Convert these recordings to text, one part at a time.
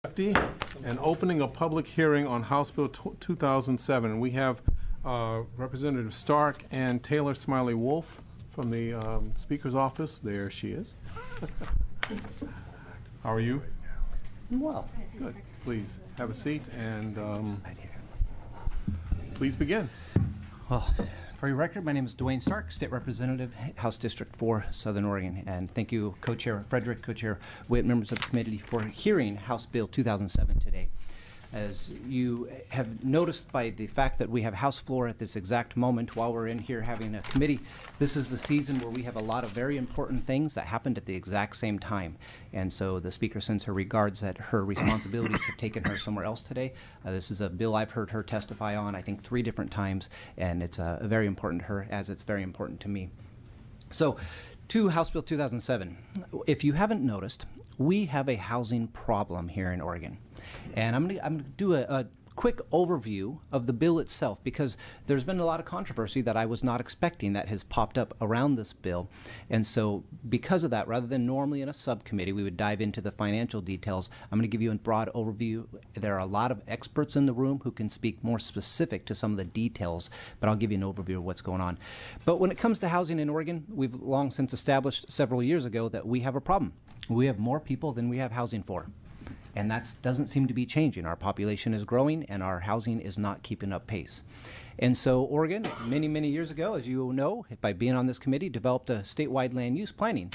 And opening a public hearing on House Bill 2007. And we have Representative Stark and Taylor Smiley Wolf from the Speaker's office. There she is. How are you? Well, good. Please have a seat and please begin. Well, for your record, my name is Dwayne Stark, State Representative, House District 4, Southern Oregon. And thank you, Co-Chair Frederick, Co-Chair Witt, members of the committee, for hearing House Bill 2007 today. As you have noticed by the fact that we have House floor at this exact moment while we're in here having a committee, this is the season where we have a lot of very important things that happened at the exact same time. And so the Speaker sends her regards that her responsibilities have taken her somewhere else today. This is a bill I've heard her testify on, I think, 3 different times, and it's very important to her as it's very important to me. So, to House Bill 2007. If you haven't noticed, we have a housing problem here in Oregon. And I'm going to do a quick overview of the bill itself, because there's been a lot of controversy that I was not expecting that has popped up around this bill. And so because of that, rather than normally in a subcommittee we would dive into the financial details, I'm going to give you a broad overview. There are a lot of experts in the room who can speak more specific to some of the details, but I'll give you an overview of what's going on. But when it comes to housing in Oregon, we've long since established several years ago that we have a problem. We have more people than we have housing for. And that doesn't seem to be changing. Our population is growing and our housing is not keeping up pace. And so Oregon, many, many years ago, as you know, by being on this committee, developed a statewide land use planning.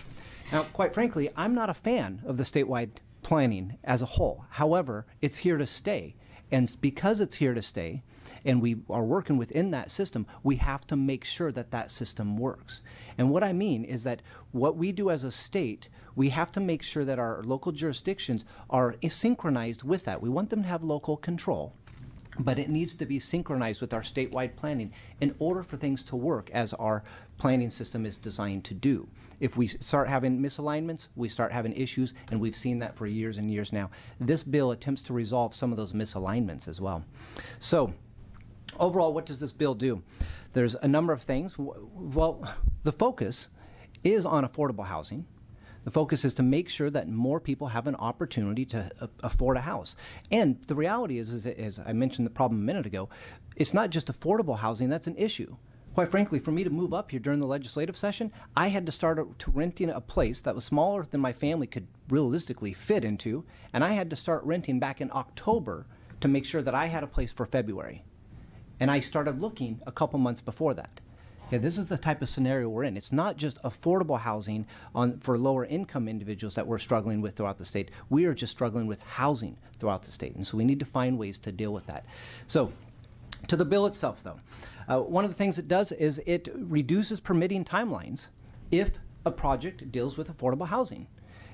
Now, quite frankly, I'm not a fan of the statewide planning as a whole. However, it's here to stay. And because it's here to stay, and we are working within that system, we have to make sure that that system works. And what I mean is that what we do as a state, we have to make sure that our local jurisdictions are synchronized with that. We want them to have local control, but it needs to be synchronized with our statewide planning in order for things to work as our planning system is designed to do. If we start having misalignments, we start having issues, and we've seen that for years and years now. This bill attempts to resolve some of those misalignments as well. So, overall, what does this bill do? There's a number of things. Well, the focus is on affordable housing. The focus is to make sure that more people have an opportunity to afford a house. And the reality is, as I mentioned the problem a minute ago, it's not just affordable housing that's an issue. Quite frankly, for me to move up here during the legislative session, I had to start to renting a place that was smaller than my family could realistically fit into, and I had to start renting back in October to make sure that I had a place for February. And I started looking a couple months before that. Okay, this is the type of scenario we're in. It's not just affordable housing for lower income individuals that we're struggling with throughout the state. We are just struggling with housing throughout the state. And so we need to find ways to deal with that. So to the bill itself, though, one of the things it does is it reduces permitting timelines if a project deals with affordable housing.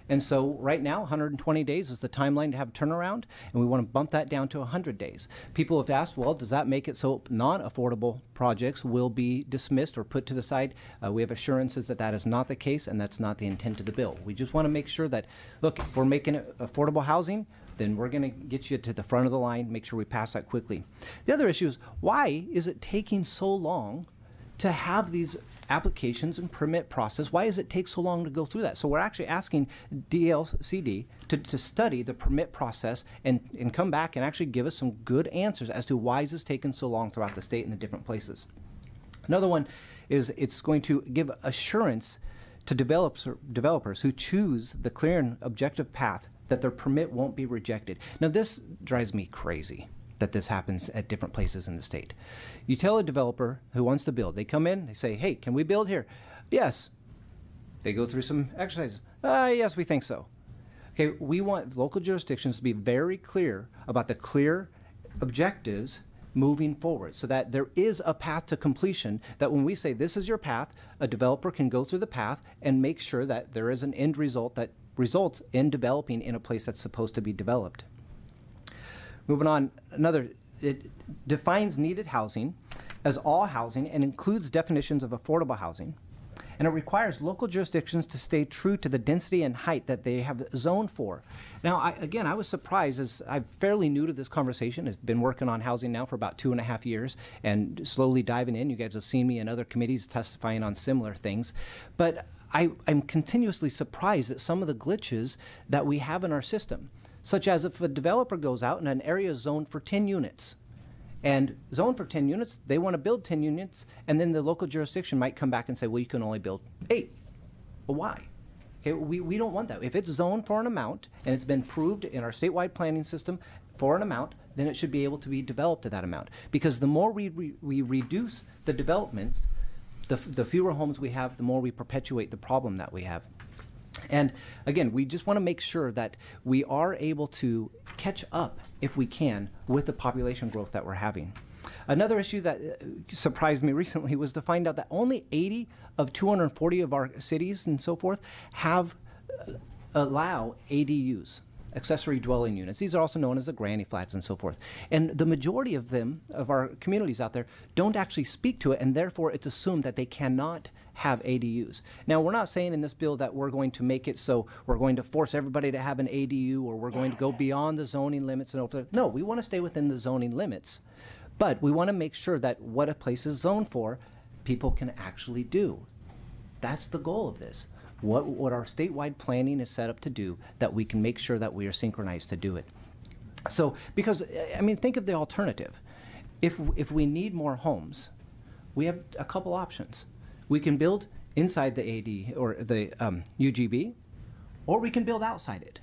And so right now, 120 days is the timeline to have turnaround, and we want to bump that down to 100 days. People have asked, well, does that make it so non-affordable projects will be dismissed or put to the side? We have assurances that that is not the case, and that's not the intent of the bill. We just want to make sure that, look, if we're making it affordable housing, then we're going to get you to the front of the line, make sure we pass that quickly. The other issue is, why is it taking so long to have these applications and permit process? Why does it take so long to go through that? So we're actually asking DLCD to study the permit process and come back and actually give us some good answers as to why is this taking so long throughout the state in the different places. Another one is it's going to give assurance to developers who choose the clear and objective path that their permit won't be rejected. Now this drives me crazy that this happens at different places in the state. You tell a developer who wants to build, they come in, they say, hey, can we build here? Yes. They go through some exercises. Yes, we think so. Okay, we want local jurisdictions to be very clear about the clear objectives moving forward so that there is a path to completion, that when we say this is your path, a developer can go through the path and make sure that there is an end result that results in developing in a place that's supposed to be developed. Moving on, it defines needed housing as all housing and includes definitions of affordable housing. And it requires local jurisdictions to stay true to the density and height that they have zoned for. Now, I was surprised, as I'm fairly new to this conversation. I've been working on housing now for about 2.5 years and slowly diving in. You guys have seen me in other committees testifying on similar things. But I'm continuously surprised at some of the glitches that we have in our system. such as if a developer goes out and an area is zoned for 10 units, and zoned for 10 units, they want to build 10 units, and then the local jurisdiction might come back and say, well, you can only build 8. Well, why? Okay, we don't want that. If it's zoned for an amount, and it's been proved in our statewide planning system for an amount, then it should be able to be developed to that amount. Because the more we reduce the developments, the fewer homes we have, the more we perpetuate the problem that we have. And again, we just want to make sure that we are able to catch up, if we can, with the population growth that we're having. Another issue that surprised me recently was to find out that only 80 of 240 of our cities and so forth have allow ADUs, accessory dwelling units. These are also known as the granny flats and so forth. And the majority of them, of our communities out there, don't actually speak to it, and therefore it's assumed that they cannot have ADUs. Now, we're not saying in this bill that we're going to make it so we're going to force everybody to have an ADU, or we're going to go beyond the zoning limits and over. No, we want to stay within the zoning limits. But we want to make sure that what a place is zoned for, people can actually do. That's the goal of this. What our statewide planning is set up to do, that we can make sure that we are synchronized to do it. So, because, I mean, think of the alternative. If we need more homes, we have a couple options. We can build inside the AD or the UGB, or we can build outside it.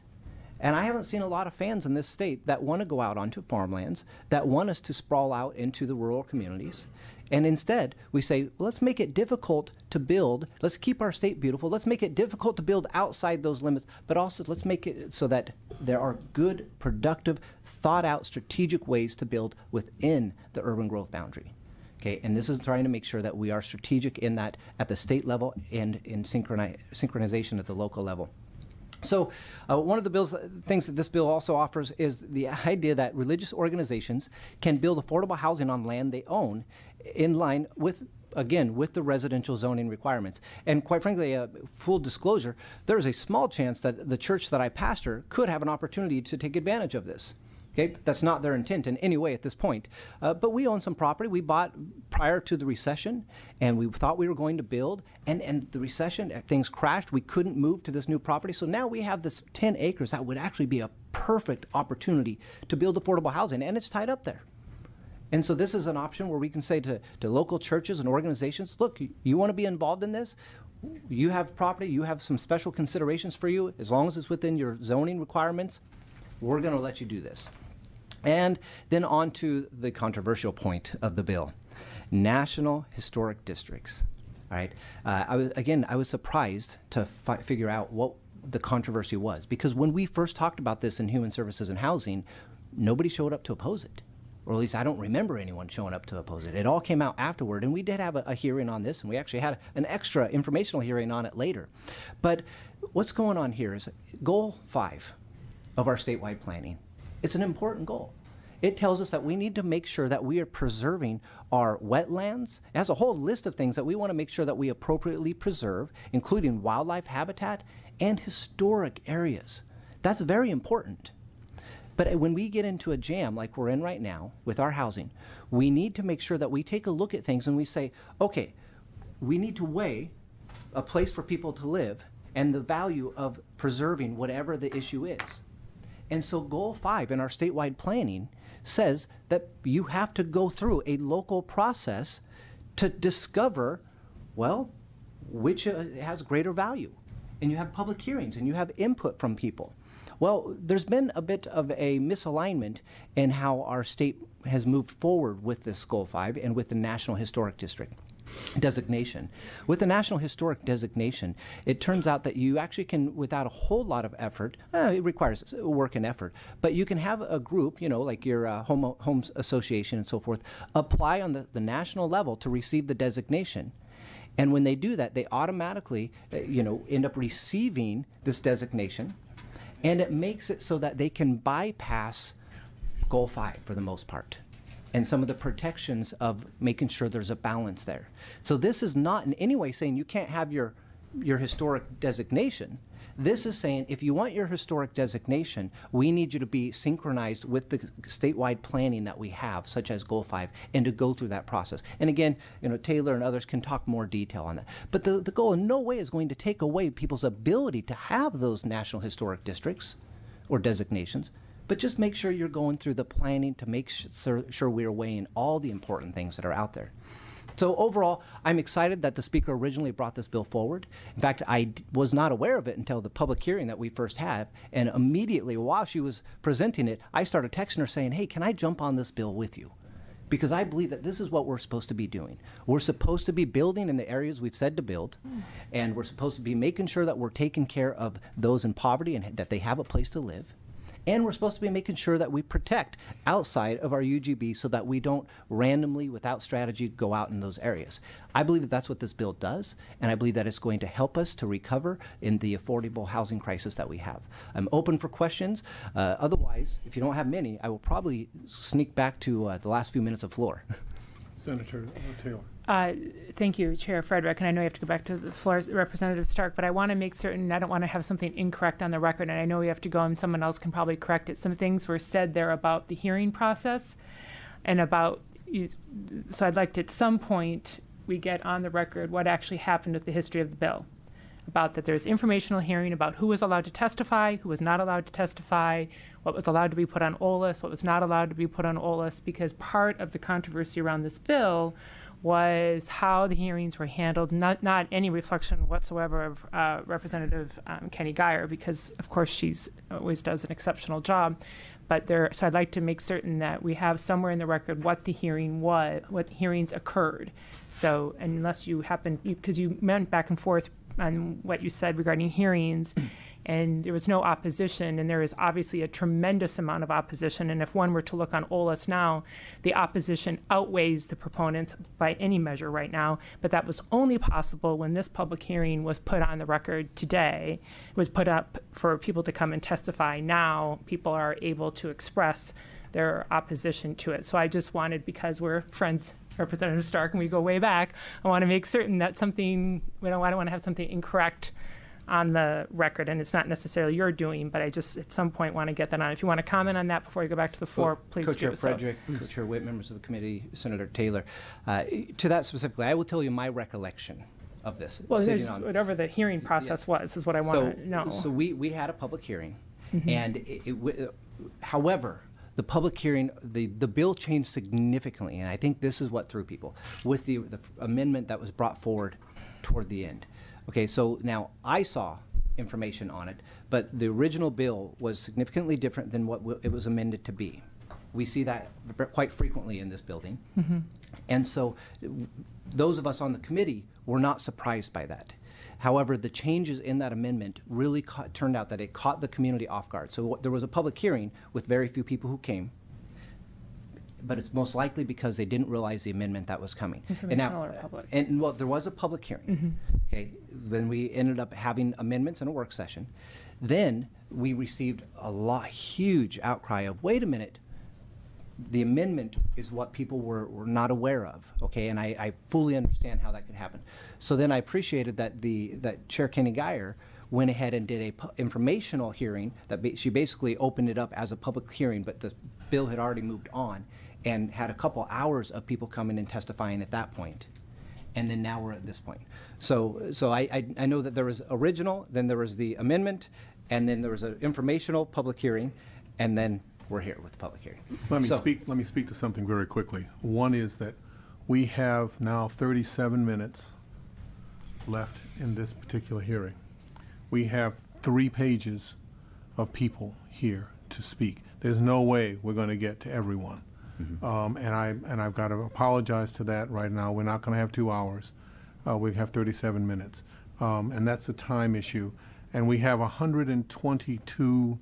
And I haven't seen a lot of fans in this state that want to go out onto farmlands, that want us to sprawl out into the rural communities. And instead, we say, well, let's make it difficult to build. Let's keep our state beautiful. Let's make it difficult to build outside those limits, but also let's make it so that there are good, productive, thought-out, strategic ways to build within the urban growth boundary. Okay, and this is trying to make sure that we are strategic in that at the state level and in synchronization at the local level. So one of the things that this bill also offers is the idea that religious organizations can build affordable housing on land they own in line with, again, with the residential zoning requirements. And quite frankly, full disclosure, there's a small chance that the church that I pastor could have an opportunity to take advantage of this. Okay, that's not their intent in any way at this point. But we own some property we bought prior to the recession, and we thought we were going to build, and the recession, things crashed. We couldn't move to this new property. So now we have this 10 acres that would actually be a perfect opportunity to build affordable housing, and it's tied up there. And so this is an option where we can say to local churches and organizations, look, you want to be involved in this? You have property, you have some special considerations for you. As long as it's within your zoning requirements, we're going to let you do this. And then on to the controversial point of the bill, National Historic Districts. All right. I was surprised to figure out what the controversy was, because when we first talked about this in Human Services and Housing, nobody showed up to oppose it. Or at least I don't remember anyone showing up to oppose it. It all came out afterward, and we did have a hearing on this, and we actually had an extra informational hearing on it later. But what's going on here is Goal 5 of our statewide planning. It's an important goal. It tells us that we need to make sure that we are preserving our wetlands. It has a whole list of things that we want to make sure that we appropriately preserve, including wildlife habitat and historic areas. That's very important. But when we get into a jam like we're in right now with our housing, we need to make sure that we take a look at things and we say, okay, we need to weigh a place for people to live and the value of preserving whatever the issue is. And so Goal 5 in our statewide planning says that you have to go through a local process to discover, well, which has greater value. And you have public hearings and you have input from people. Well, there's been a bit of a misalignment in how our state has moved forward with this Goal 5 and with the National Historic District designation. With the National Historic designation, it turns out that you actually can, without a whole lot of effort, it requires work and effort, but you can have a group, you know, like your homes association and so forth, apply on the national level to receive the designation. And when they do that, they automatically, end up receiving this designation, and it makes it so that they can bypass Goal 5 for the most part, and some of the protections of making sure there's a balance there. So this is not in any way saying you can't have your historic designation. This is saying if you want your historic designation, we need you to be synchronized with the statewide planning that we have, such as Goal 5, and to go through that process. And again, Taylor and others can talk more detail on that. But the goal in no way is going to take away people's ability to have those national historic districts. or designations, but just make sure you're going through the planning to make sure we're weighing all the important things that are out there. So overall, I'm excited that the speaker originally brought this bill forward. In fact, I was not aware of it until the public hearing that we first had, and immediately while she was presenting it, I started texting her saying, hey, can I jump on this bill with you? Because I believe that this is what we're supposed to be doing. We're supposed to be building in the areas we've said to build, and we're supposed to be making sure that we're taking care of those in poverty and that they have a place to live. And we're supposed to be making sure that we protect outside of our UGB so that we don't randomly, without strategy, go out in those areas. I believe that that's what this bill does, and I believe that it's going to help us to recover in the affordable housing crisis that we have. I'm open for questions. Otherwise, if you don't have many, I will probably sneak back to the last few minutes of floor. Senator Taylor. Thank you, Chair Frederick, and I know you have to go back to the floor, Representative Stark, but I want to make certain, I don't want to have something incorrect on the record, and I know we have to go and someone else can probably correct it. Some things were said there about the hearing process and about, so I'd like to, at some point, we get on the record what actually happened with the history of the bill. About that there's informational hearing about who was allowed to testify, who was not allowed to testify, what was allowed to be put on OLS, what was not allowed to be put on OLS, because part of the controversy around this bill was how the hearings were handled, not any reflection whatsoever of Representative Kenny Guyer, because of course she's always does an exceptional job. But so I'd like to make certain that we have somewhere in the record what the hearing was, what hearings occurred. So unless you happen, because you went back and forth on what you said regarding hearings, and there was no opposition, and there is obviously a tremendous amount of opposition, and if one were to look on OLS now, the opposition outweighs the proponents by any measure right now, but that was only possible when this public hearing was put on the record today, was put up for people to come and testify. Now people are able to express their opposition to it. So I just wanted, because we're friends, Representative Stark, and we go way back, I want to make certain that something, I don't want to have something incorrect on the record, and it's not necessarily your doing, but I just at some point want to get that on. If you want to comment on that before we go back to the floor, please Co-Chair do Frederick, Co-Chair Witt, members of the committee, Senator Taylor. To that specifically, I will tell you my recollection of this. Well, whatever the hearing process was is what I want to know. So we had a public hearing, and however, the public hearing, the bill changed significantly, and I think this is what threw people, with the amendment that was brought forward toward the end. Okay, so now I saw information on it, but the original bill was significantly different than what it was amended to be. We see that quite frequently in this building. And so those of us on the committee were not surprised by that. However, the changes in that amendment really turned out that it caught the community off guard. So there was a public hearing with very few people who came, but it's most likely because they didn't realize the amendment that was coming. Informational or public? And well, there was a public hearing. Okay, then we ended up having amendments in a work session. Then we received a huge outcry of, wait a minute, the amendment is what people were not aware of, okay? And I fully understand how that could happen. So then I appreciated that that Chair Kenny Guyer went ahead and did a informational hearing that she basically opened it up as a public hearing, but the bill had already moved on, and had a couple hours of people coming and testifying at that point. And then now we're at this point. So I know that there was original, then there was the amendment, and then there was an informational public hearing, and then we're here with the public hearing. Let me speak to something very quickly. One is that we have now 37 minutes left in this particular hearing. We have 3 pages of people here to speak. There's no way we're going to get to everyone. And I've got to apologize to that right now. We're not going to have 2 hours. We have 37 minutes. And that's a time issue. And we have 122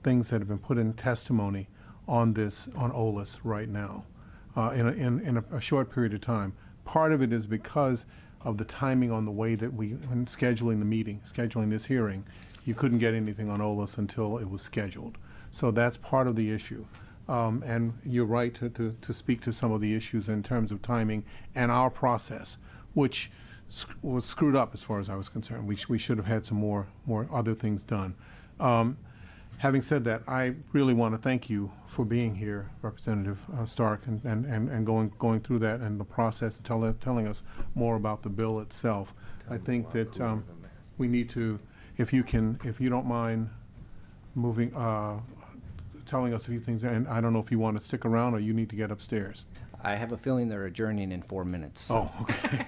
things that have been put in testimony on OLS right now in a short period of time. Part of it is because of the timing on the way that when scheduling this hearing, you couldn't get anything on OLS until it was scheduled. So that's part of the issue. And you're right to speak to some of the issues in terms of timing and our process, which was screwed up as far as I was concerned. We should have had some more other things done. Having said that, I really want to thank you for being here, Representative Stark, and going through that and the process, telling us more about the bill itself. I think that we need to if you don't mind moving, telling us a few things, and I don't know if you want to stick around or you need to get upstairs. I have a feeling they're adjourning in 4 minutes. Oh, okay.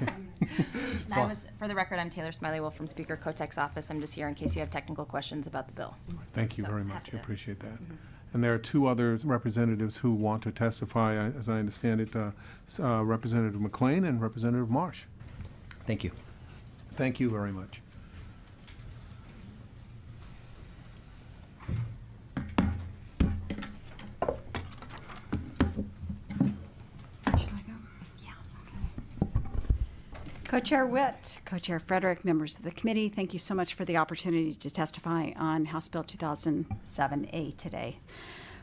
For the record, I'm Taylor Smiley Wolf from Speaker Kotek's office. I'm just here in case you have technical questions about the bill. Thank you So, very much. happy I to- appreciate that. And there are two other representatives who want to testify, as I understand it, Representative McLean and Representative Marsh. Thank you. Thank you very much. Co-Chair Witt, Co-Chair Frederick, members of the committee, thank you so much for the opportunity to testify on House Bill 2007A today.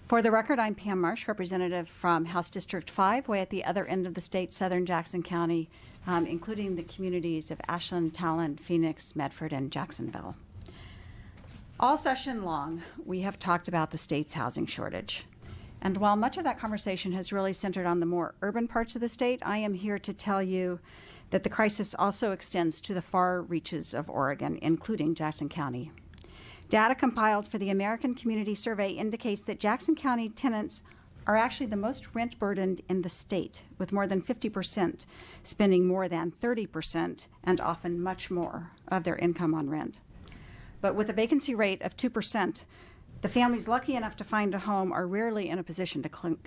For the record, I'm Pam Marsh, representative from House District 5, way at the other end of the state, southern Jackson County, including the communities of Ashland, Talon, Phoenix, Medford, and Jacksonville. All session long, we have talked about the state's housing shortage. And while much of that conversation has really centered on the more urban parts of the state, I am here to tell you that the crisis also extends to the far reaches of Oregon, including Jackson County. Data compiled for the American Community Survey indicates that Jackson County tenants are actually the most rent burdened in the state, with more than 50% spending more than 30% and often much more of their income on rent. But with a vacancy rate of 2%, the families lucky enough to find a home are rarely in a position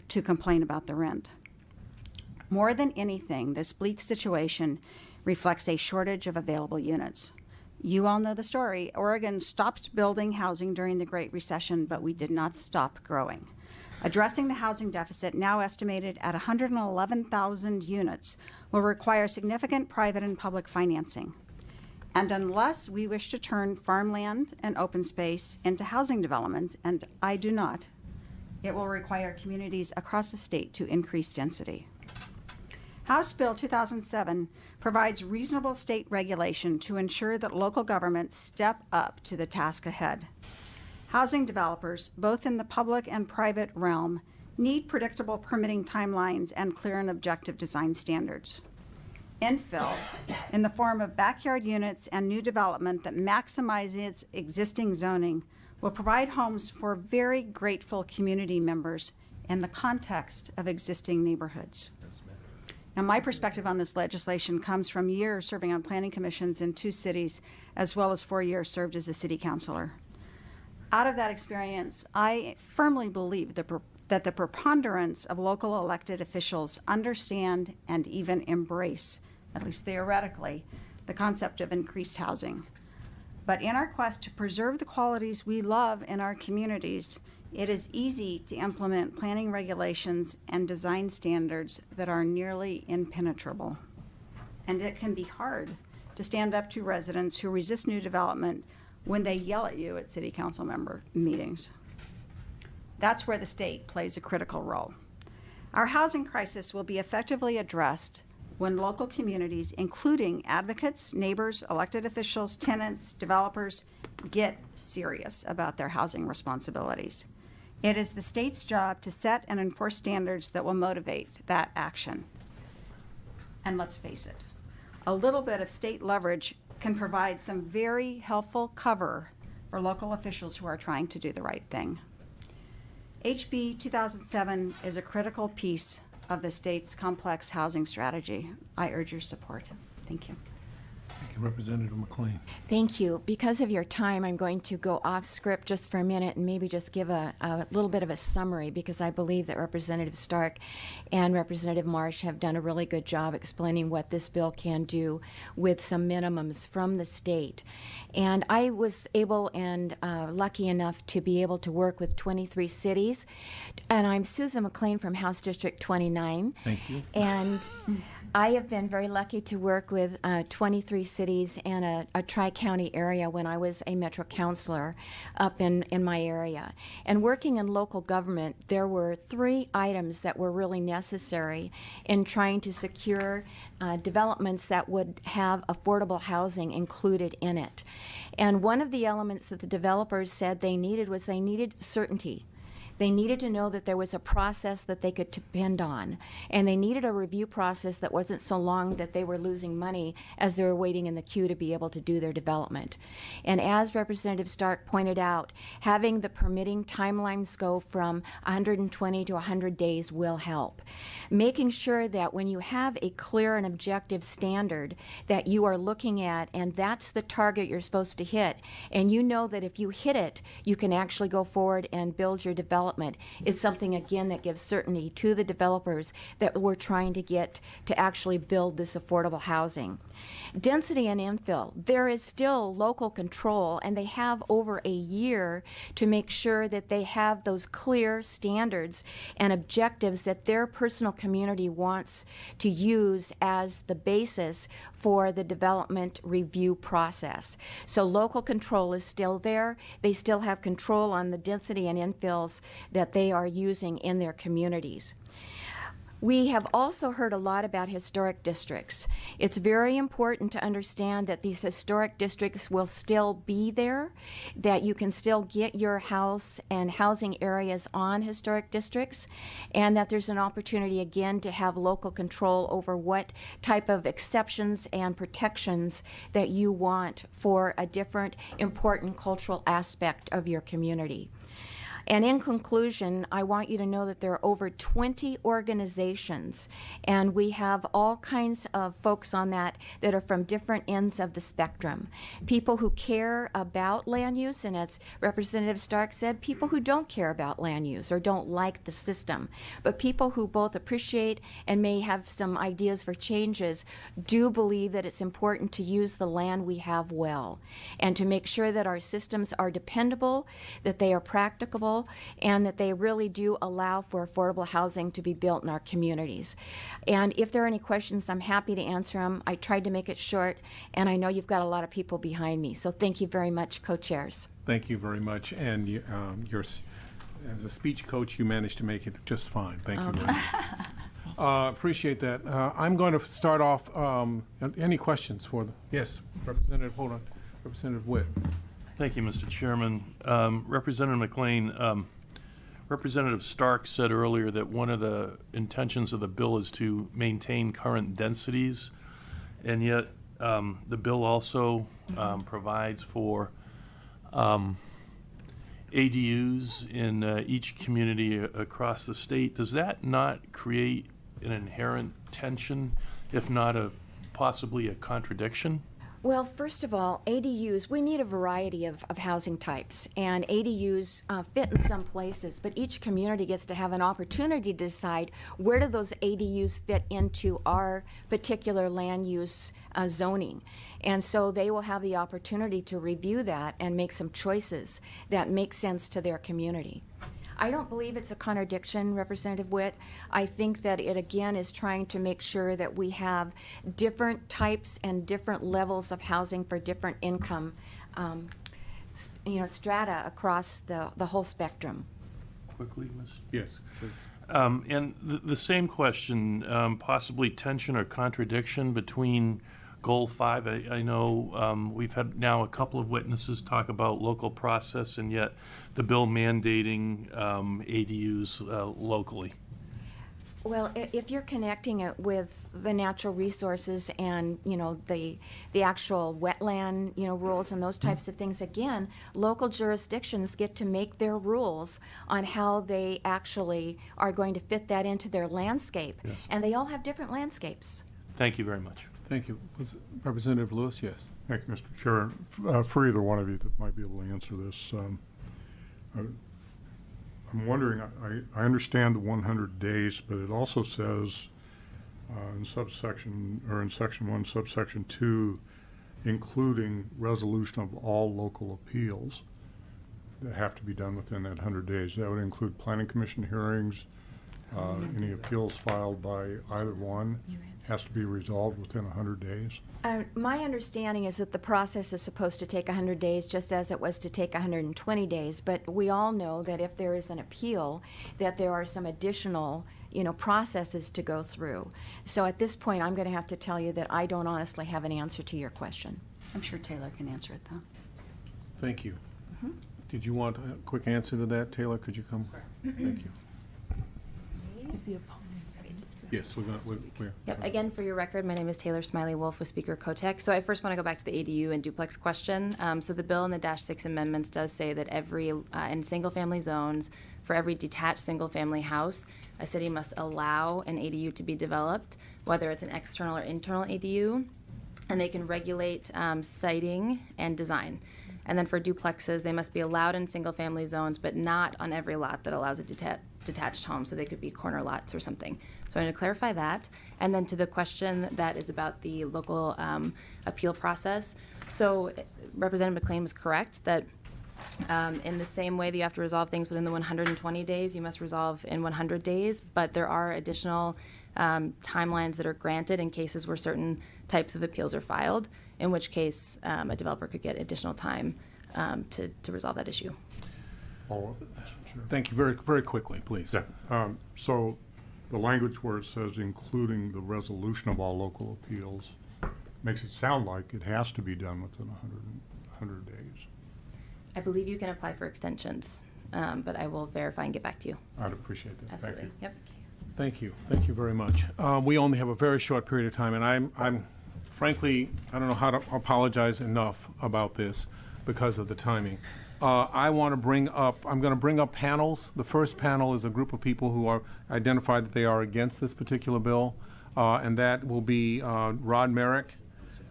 to complain about the rent. More than anything, this bleak situation reflects a shortage of available units. You all know the story. Oregon stopped building housing during the Great Recession, but we did not stop growing. Addressing the housing deficit, now estimated at 111,000 units, will require significant private and public financing. And unless we wish to turn farmland and open space into housing developments, and I do not, it will require communities across the state to increase density. House Bill 2007 provides reasonable state regulation to ensure that local governments step up to the task ahead. Housing developers, both in the public and private realm, need predictable permitting timelines and clear and objective design standards. Infill, in the form of backyard units and new development that maximizes existing zoning, will provide homes for very grateful community members in the context of existing neighborhoods. Now, my perspective on this legislation comes from years serving on planning commissions in 2 cities, as well as 4 years served as a city councilor. Out of that experience, I firmly believe that the preponderance of local elected officials understand and even embrace, at least theoretically, the concept of increased housing. But in our quest to preserve the qualities we love in our communities, it is easy to implement planning regulations and design standards that are nearly impenetrable. And it can be hard to stand up to residents who resist new development when they yell at you at city council member meetings. That's where the state plays a critical role. Our housing crisis will be effectively addressed when local communities, including advocates, neighbors, elected officials, tenants, developers, get serious about their housing responsibilities. It is the state's job to set and enforce standards that will motivate that action. And let's face it, a little bit of state leverage can provide some very helpful cover for local officials who are trying to do the right thing. HB 2007 is a critical piece of the state's complex housing strategy. I urge your support. Thank you. Thank you, Representative McLean. Thank you. Because of your time, I'm going to go off script just for a minute and maybe just give a little bit of a summary, because I believe that Representative Stark and Representative Marsh have done a really good job explaining what this bill can do with some minimums from the state. And I was able and lucky enough to be able to work with 23 cities. And I'm Susan McLean from House District 29. Thank you. And I have been very lucky to work with 23 cities and a tri-county area when I was a Metro councilor up in my area. And working in local government, there were 3 items that were really necessary in trying to secure developments that would have affordable housing included in it. And one of the elements that the developers said they needed was they needed certainty. They needed to know that there was a process that they could depend on. And they needed a review process that wasn't so long that they were losing money as they were waiting in the queue to be able to do their development. And as Representative Stark pointed out, having the permitting timelines go from 120 to 100 days will help. Making sure that when you have a clear and objective standard that you are looking at, and that's the target you're supposed to hit, and you know that if you hit it, you can actually go forward and build your development, is something, again, that gives certainty to the developers that we're trying to get to actually build this affordable housing. Density and infill, there is still local control, and they have over a year to make sure that they have those clear standards and objectives that their personal community wants to use as the basis for the development review process. So local control is still there. They still have control on the density and infills that they are using in their communities. We have also heard a lot about historic districts. It's very important to understand that these historic districts will still be there, that you can still get your house and housing areas on historic districts, and that there's an opportunity again to have local control over what type of exceptions and protections that you want for a different important cultural aspect of your community. And in conclusion, I want you to know that there are over 20 organizations, and we have all kinds of folks on that are from different ends of the spectrum. People who care about land use, and as Representative Stark said, people who don't care about land use or don't like the system, but people who both appreciate and may have some ideas for changes do believe that it's important to use the land we have well, and to make sure that our systems are dependable, that they are practicable, and that they really do allow for affordable housing to be built in our communities. And if there are any questions, I'm happy to answer them. I tried to make it short, and I know you've got a lot of people behind me, so thank you very much, co-chairs. Thank you very much. And as a speech coach, you managed to make it just fine. Thank you very much. Appreciate that. I'm going to start off. Any questions for yes, Representative, hold on. Representative Witt. Thank you, Mr. Chairman. Representative McLean, Representative Stark said earlier that one of the intentions of the bill is to maintain current densities, and yet the bill also provides for ADUs in each community across the state. Does that not create an inherent tension, if not possibly a contradiction? Well, first of all, ADUs, we need a variety of housing types, and ADUs fit in some places, but each community gets to have an opportunity to decide where do those ADUs fit into our particular land use zoning. And so they will have the opportunity to review that and make some choices that make sense to their community. I don't believe it's a contradiction, Representative Witt. I think that it, again, is trying to make sure that we have different types and different levels of housing for different income, strata across the whole spectrum. Quickly, Mr. Yes, please. And the same question, possibly tension or contradiction between Goal 5. I know we've had now a couple of witnesses talk about local process, and yet the bill mandating ADUs locally. Well, if you're connecting it with the natural resources and, the actual wetland, rules and those types of things, again, local jurisdictions get to make their rules on how they actually are going to fit that into their landscape. Yes. And they all have different landscapes. Thank you very much. Thank you. Was Representative Lewis? Yes. Thank you, Mr. Chair. For either one of you that might be able to answer this, I'm wondering, I understand the 100 days, but it also says in section 1, subsection 2, including resolution of all local appeals that have to be done within that 100 days. That would include planning commission hearings, any appeals filed by either one has to be resolved within 100 days. My understanding is that the process is supposed to take 100 days, just as it was to take 120 days. But we all know that if there is an appeal, that there are some additional, processes to go through. So at this point, I'm going to have to tell you that I don't honestly have an answer to your question. I'm sure Taylor can answer it, though. Thank you. Did you want a quick answer to that, Taylor? Could you come? Thank you. Is the opponent? Yes, we're. Yep, again, for your record, my name is Taylor Smiley Wolf with Speaker Kotek. So I first want to go back to the ADU and duplex question. So the bill in the -6 amendments does say that in single-family zones, for every detached single-family house, a city must allow an ADU to be developed, whether it's an external or internal ADU, and they can regulate siting and design. And then for duplexes, they must be allowed in single-family zones, but not on every lot that allows a detached home, so they could be corner lots or something. So I'm going to clarify that. And then to the question that is about the local appeal process. So Representative McLean was correct that in the same way that you have to resolve things within the 120 days, you must resolve in 100 days, but there are additional timelines that are granted in cases where certain types of appeals are filed, in which case a developer could get additional time to resolve that issue. Sure. Thank you. Very, very quickly, please. Yeah. So the language where it says including the resolution of all local appeals makes it sound like it has to be done within 100 days. I believe you can apply for extensions, but I will verify and get back to you. I'd appreciate that. Absolutely. Thank you. Yep. Thank you. Thank you very much. We only have a very short period of time, and I'm frankly, I don't know how to apologize enough about this because of the timing. I'm going to bring up panels. The first panel is a group of people who are identified that they are against this particular bill, and that will be Rod Merrick,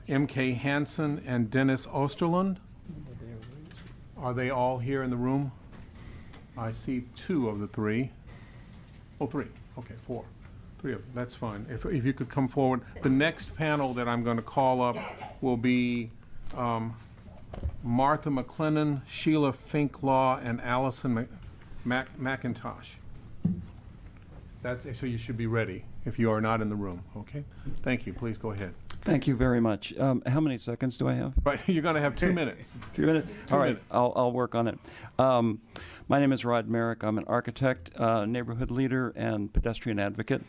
M.K. Hansen, and Dennis Osterlund. Are they all here in the room? I see 2 of the 3. Oh, 3. Okay, 4. 3 of them. That's fine. If you could come forward. The next panel that I'm going to call up will be Martha McLennan, Sheila Finklaw, and Allison McIntosh. So you should be ready if you are not in the room, okay? Thank you. Please go ahead. Thank you very much. How many seconds do I have? Right, you're going to have 2 minutes. 2 minutes? 2 All right, minutes. I'll work on it. My name is Rod Merrick. I'm an architect, neighborhood leader, and pedestrian advocate.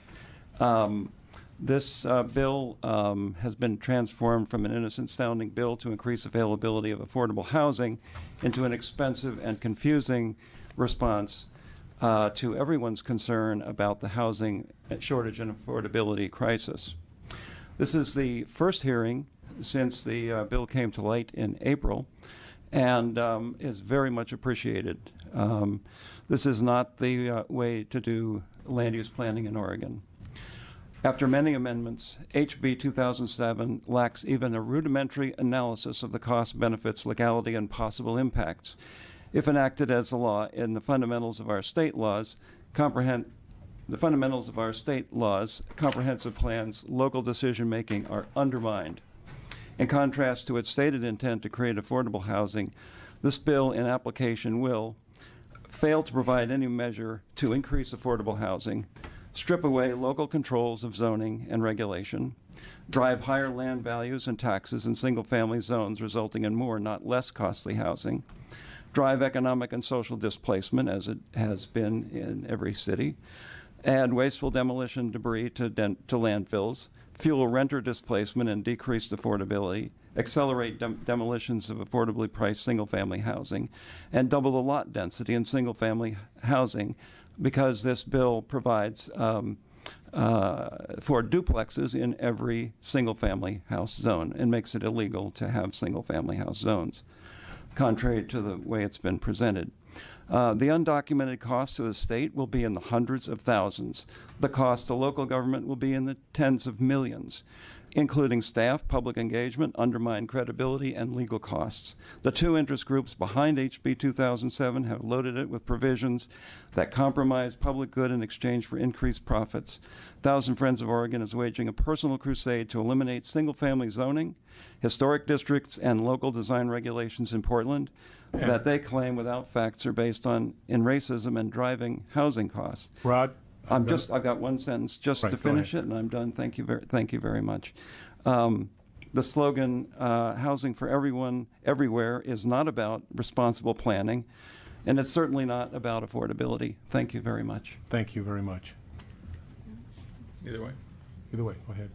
This bill has been transformed from an innocent-sounding bill to increase availability of affordable housing into an expensive and confusing response to everyone's concern about the housing shortage and affordability crisis. This is the first hearing since the bill came to light in April, and is very much appreciated. This is not the way to do land use planning in Oregon. After many amendments, HB 2007 lacks even a rudimentary analysis of the cost, benefits, legality, and possible impacts. If enacted as a law in the fundamentals of our state laws, comprehensive plans, local decision-making are undermined. In contrast to its stated intent to create affordable housing, this bill in application will fail to provide any measure to increase affordable housing, strip away local controls of zoning and regulation, drive higher land values and taxes in single-family zones, resulting in more, not less, costly housing, drive economic and social displacement, as it has been in every city, add wasteful demolition debris to landfills, fuel renter displacement and decreased affordability, accelerate demolitions of affordably priced single-family housing, and double the lot density in single-family housing, because this bill provides for duplexes in every single-family house zone and makes it illegal to have single-family house zones, contrary to the way it's been presented. The undocumented cost to the state will be in the hundreds of thousands. The cost to local government will be in the tens of millions, including staff, public engagement, undermined credibility, and legal costs. The 2 interest groups behind HB 2007 have loaded it with provisions that compromise public good in exchange for increased profits. Thousand Friends of Oregon is waging a personal crusade to eliminate single-family zoning, historic districts, and local design regulations in Portland that they claim without facts are based in racism and driving housing costs. Rod? I've got 1 sentence just Right, to go finish ahead. it, and I'm done. Thank you very much. The slogan, housing for everyone, everywhere, is not about responsible planning, and it's certainly not about affordability. Thank you very much. Thank you very much. Either way. Either way, go ahead.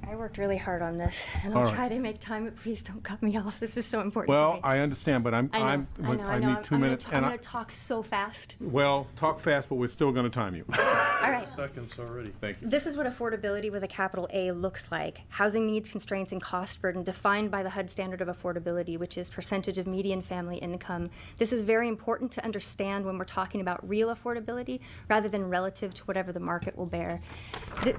I worked really hard on this, and All I'll right. try to make time, but please don't cut me off. This is so important to Well, me. I understand, but I know. I need 2 minutes. I'm going to talk so fast. Well, talk fast, but we're still going to time you. All right. Seconds already. Thank you. This is what affordability with a capital A looks like. Housing needs, constraints, and cost burden defined by the HUD standard of affordability, which is percentage of median family income. This is very important to understand when we're talking about real affordability rather than relative to whatever the market will bear.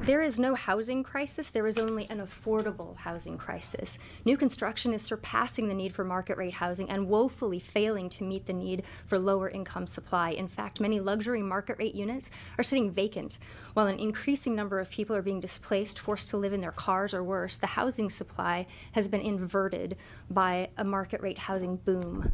There is no housing crisis. There is only an affordable housing crisis. New construction is surpassing the need for market rate housing and woefully failing to meet the need for lower income supply. In fact, many luxury market rate units are sitting vacant, while an increasing number of people are being displaced, forced to live in their cars or worse. The housing supply has been inverted by a market rate housing boom.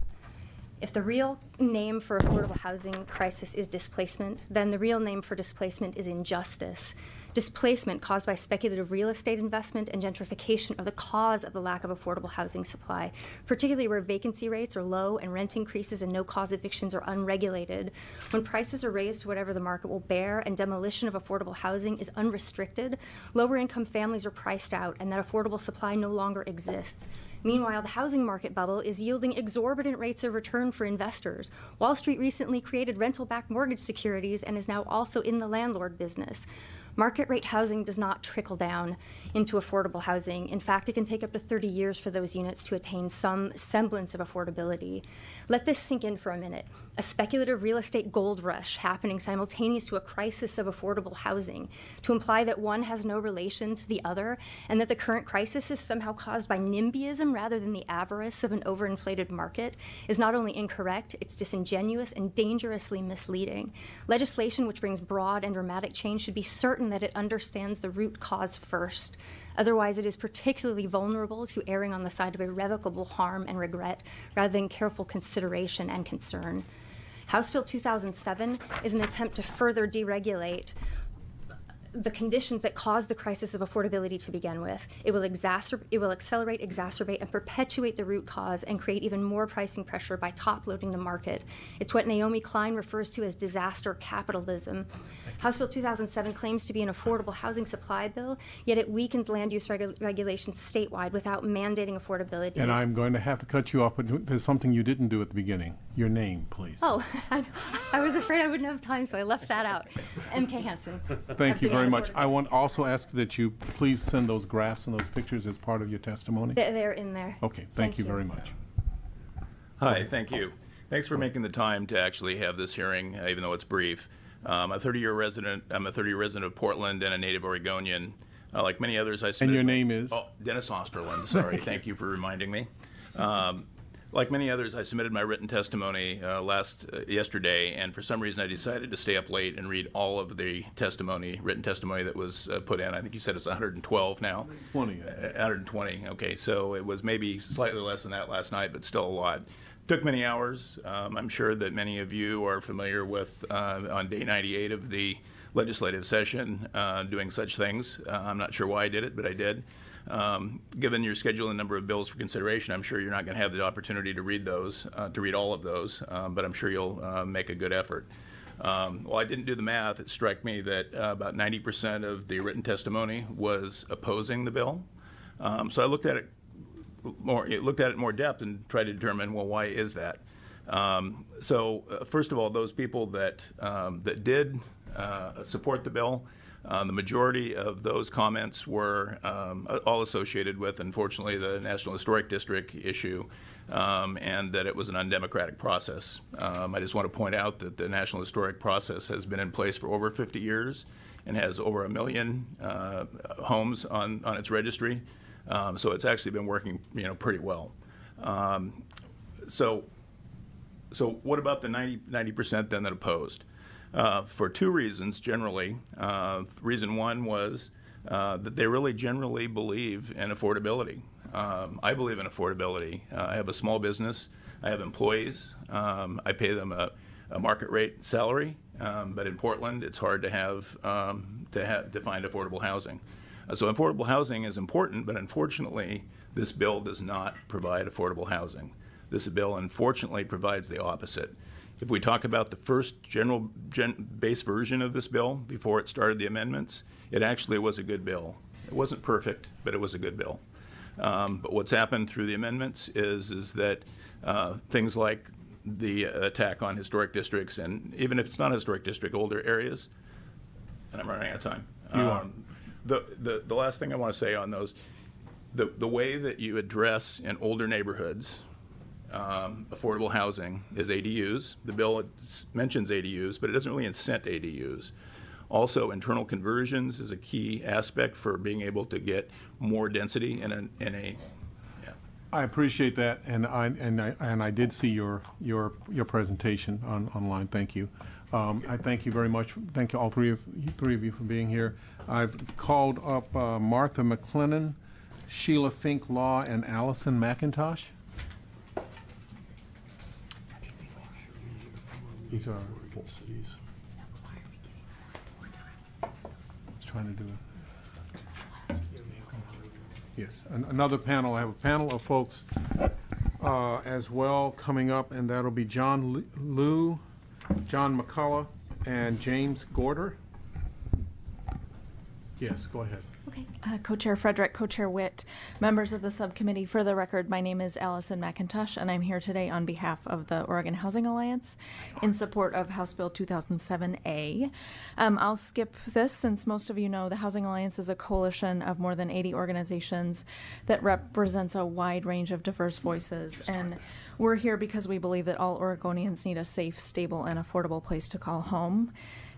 If the real name for affordable housing crisis is displacement, then the real name for displacement is injustice. Displacement caused by speculative real estate investment and gentrification are the cause of the lack of affordable housing supply, particularly where vacancy rates are low and rent increases and no-cause evictions are unregulated. When prices are raised to whatever the market will bear and demolition of affordable housing is unrestricted, lower-income families are priced out and that affordable supply no longer exists. Meanwhile, the housing market bubble is yielding exorbitant rates of return for investors. Wall Street recently created rental-backed mortgage securities and is now also in the landlord business. Market rate housing does not trickle down into affordable housing. In fact, it can take up to 30 years for those units to attain some semblance of affordability. Let this sink in for a minute. A speculative real estate gold rush happening simultaneous to a crisis of affordable housing, to imply that one has no relation to the other, and that the current crisis is somehow caused by NIMBYism rather than the avarice of an overinflated market, is not only incorrect, it's disingenuous and dangerously misleading. Legislation which brings broad and dramatic change should be certain that it understands the root cause first. Otherwise, it is particularly vulnerable to erring on the side of irrevocable harm and regret rather than careful consideration and concern. House Bill 2007 is an attempt to further deregulate the conditions that caused the crisis of affordability to begin with. It will accelerate, exacerbate, and perpetuate the root cause and create even more pricing pressure by top-loading the market. It's what Naomi Klein refers to as disaster capitalism. House Bill 2007 claims to be an affordable housing supply bill, yet it weakens land use regulations statewide without mandating affordability. And I'm going to have to cut you off, but there's something you didn't do at the beginning. Your name, please. Oh, I was afraid I wouldn't have time, so I left that out. M.K. Hansen. Thank you very much. I want to also ask that you please send those graphs and those pictures as part of your testimony. They're in there. Okay, thank you very much. Hi, thank you. Thanks for making the time to actually have this hearing, even though it's brief. I'm a 30-year resident of Portland and a native Oregonian. Like many others, I submitted. And your name is? Oh, Dennis Osterland. Sorry. Thank you for reminding me. Like many others, I submitted my written testimony yesterday, and for some reason I decided to stay up late and read all of the written testimony that was put in. I think you said it's 112 now. 120. Okay, so it was maybe slightly less than that last night, but still a lot. Took many hours. I'm sure that many of you are familiar with on day 98 of the legislative session doing such things. I'm not sure why I did it, but I did. Given your schedule and number of bills for consideration, I'm sure you're not going to have the opportunity to read those, to read all of those, but I'm sure you'll make a good effort. While I didn't do the math, it struck me that about 90% of the written testimony was opposing the bill. So I looked at it more depth and tried to determine, well, why is that? First of all, those people that did support the bill, the majority of those comments were all associated with, unfortunately, the National Historic District issue, and that it was an undemocratic process. I just want to point out that the National Historic process has been in place for over 50 years and has over 1 million homes on its registry. So it's actually been working, pretty well. So what about the 90% then that opposed? For two reasons, generally. Reason one was that they really generally believe in affordability. I believe in affordability. I have a small business. I have employees. I pay them a market rate salary. But in Portland, it's hard to find affordable housing. So affordable housing is important, but unfortunately, this bill does not provide affordable housing. This bill, unfortunately, provides the opposite. If we talk about the first base version of this bill before it started the amendments, it actually was a good bill. It wasn't perfect, but it was a good bill. But what's happened through the amendments is that things like the attack on historic districts, and even if it's not a historic district, older areas, and I'm running out of time. You are. The last thing I want to say on those, the way that you address in older neighborhoods affordable housing is ADUs. The bill mentions ADUs, but it doesn't really incent ADUs. Also, internal conversions is a key aspect for being able to get more density in a I appreciate that, and I did see your presentation online. Thank you. I thank you very much. Thank you all three of you for being here. I've called up Martha McLennan, Sheila Fink Law, and Allison McIntosh. These are. I was trying to do it. Yes, another panel. I have a panel of folks as well coming up, and that'll be John Liu, John McCullough, and James Gorder. Yes, go ahead. Okay. Co-Chair Frederick, Co-Chair Witt, members of the subcommittee, for the record, my name is Allison McIntosh, and I'm here today on behalf of the Oregon Housing Alliance in support of House Bill 2007A. I'll skip this since most of you know the Housing Alliance is a coalition of more than 80 organizations that represents a wide range of diverse voices, and we're here because we believe that all Oregonians need a safe, stable, and affordable place to call home.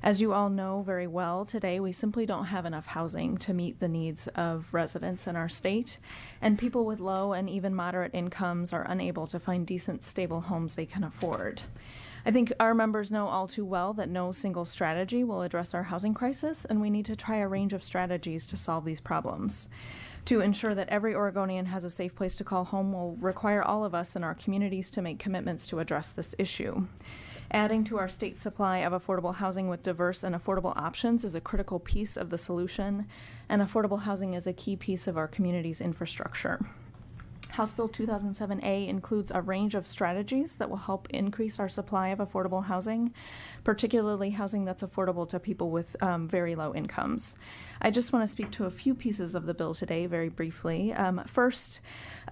As you all know very well, today we simply don't have enough housing to meet the needs of residents in our state, and people with low and even moderate incomes are unable to find decent, stable homes they can afford. I think our members know all too well that no single strategy will address our housing crisis, and we need to try a range of strategies to solve these problems. To ensure that every Oregonian has a safe place to call home will require all of us in our communities to make commitments to address this issue. Adding to our state supply of affordable housing with diverse and affordable options is a critical piece of the solution, and affordable housing is a key piece of our community's infrastructure. House Bill 2007A includes a range of strategies that will help increase our supply of affordable housing, particularly housing that's affordable to people with very low incomes. I just want to speak to a few pieces of the bill today very briefly. First,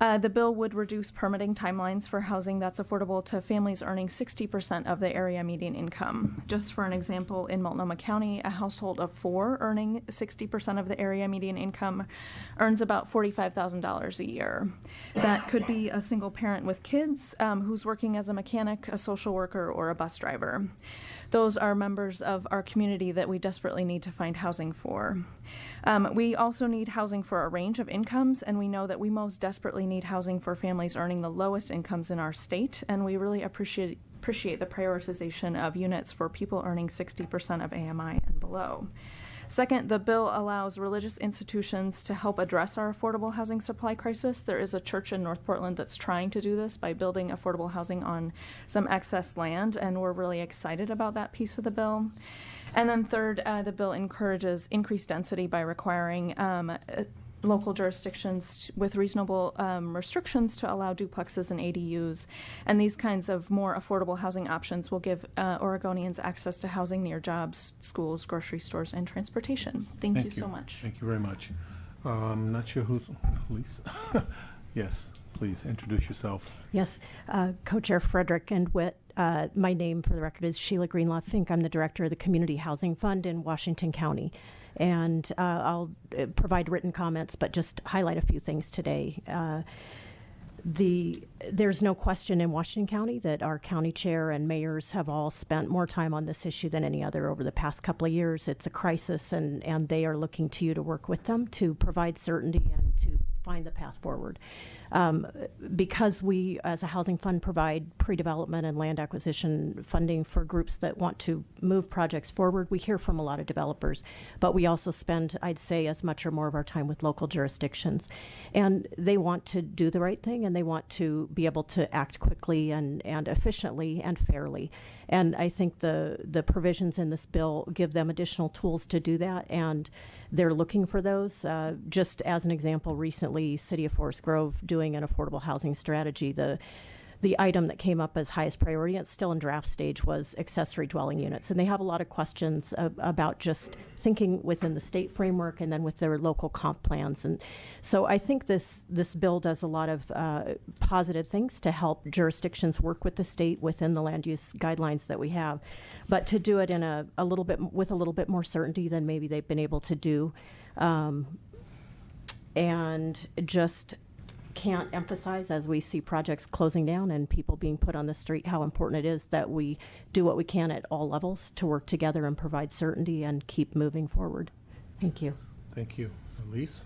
the bill would reduce permitting timelines for housing that's affordable to families earning 60% of the area median income. Just for an example, in Multnomah County, a household of 4 earning 60% of the area median income earns about $45,000 a year. That could be a single parent with kids who's working as a mechanic, a social worker, or a bus driver. Those are members of our community that we desperately need to find housing for. We also need housing for a range of incomes, and we know that we most desperately need housing for families earning the lowest incomes in our state, and we really appreciate the prioritization of units for people earning 60% of AMI and below. Second, the bill allows religious institutions to help address our affordable housing supply crisis. There is a church in North Portland that's trying to do this by building affordable housing on some excess land, and we're really excited about that piece of the bill. And then third, the bill encourages increased density by requiring local jurisdictions with reasonable restrictions to allow duplexes and ADUs. And these kinds of more affordable housing options will give Oregonians access to housing near jobs, schools, grocery stores, and transportation. Thank you so much. Thank you very much. Not sure who's, Lisa? Yes, please introduce yourself. Yes, Co-Chair Frederick and Witt. My name, for the record, is Sheila Greenlaw Fink. I'm the director of the Community Housing Fund in Washington County. And I'll provide written comments, but just highlight a few things today. There's no question in Washington County that our county chair and mayors have all spent more time on this issue than any other over the past couple of years. It's a crisis, and they are looking to you to work with them to provide certainty and to find the path forward. Because we, as a housing fund, provide pre-development and land acquisition funding for groups that want to move projects forward, we hear from a lot of developers, but we also spend, I'd say, as much or more of our time with local jurisdictions. And they want to do the right thing, and they want to be able to act quickly and efficiently and fairly. And I think the provisions in this bill give them additional tools to do that, and they're looking for those. Just as an example, recently, City of Forest Grove doing an affordable housing strategy. The the item that came up as highest priority, and it's still in draft stage, was accessory dwelling units. And they have a lot of questions about just thinking within the state framework and then with their local comp plans. And so I think this bill does a lot of positive things to help jurisdictions work with the state within the land use guidelines that we have, but to do it in a little bit with a little bit more certainty than maybe they've been able to do. And just can't emphasize, as we see projects closing down and people being put on the street, how important it is that we do what we can at all levels to work together and provide certainty and keep moving forward. Thank you. Thank you. Elise?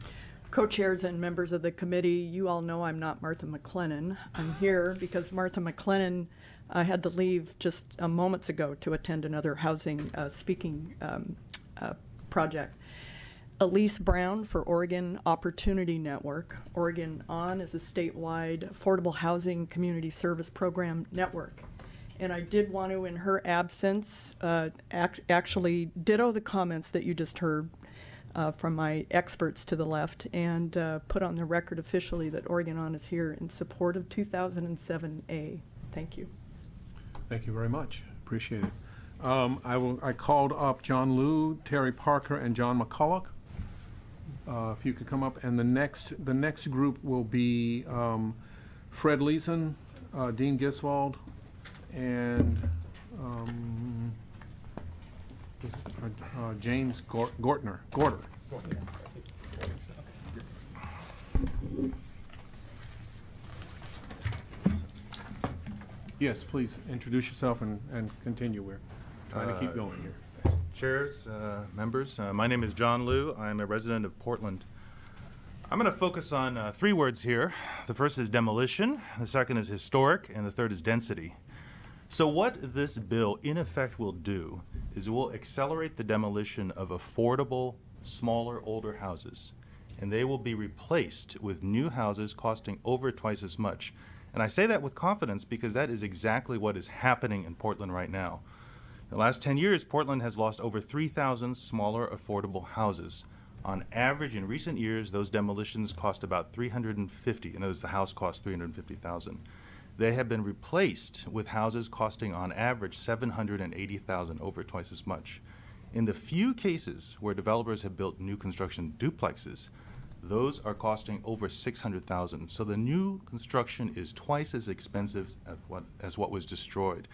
Co-chairs and members of the committee, you all know I'm not Martha McLennan. I'm here because Martha McLennan had to leave just moments ago to attend another housing speaking project. Elise Brown for Oregon Opportunity Network. Oregon ON is a statewide affordable housing community service program network. And I did want to, in her absence, actually ditto the comments that you just heard from my experts to the left, and put on the record officially that Oregon ON is here in support of 2007A. Thank you. Thank you very much. Appreciate it. I called up John Liu, Terry Parker, and John McCulloch. If you could come up, and the next group will be Fred Leeson, Dean Giswald, and James Gorter. Yes, please introduce yourself and continue. We're trying to keep going here. Chairs, members, my name is John Liu. I'm a resident of Portland. I'm going to focus on 3 words here. The first is demolition, the second is historic, and the third is density. So what this bill in effect will do is it will accelerate the demolition of affordable, smaller, older houses, and they will be replaced with new houses costing over twice as much. And I say that with confidence because that is exactly what is happening in Portland right now. In the last 10 years, Portland has lost over 3,000 smaller, affordable houses. On average, in recent years, those demolitions cost about $350,000. In other words, the house cost $350,000. They have been replaced with houses costing, on average, $780,000, over twice as much. In the few cases where developers have built new construction duplexes, those are costing over $600,000. So the new construction is twice as expensive as what was destroyed.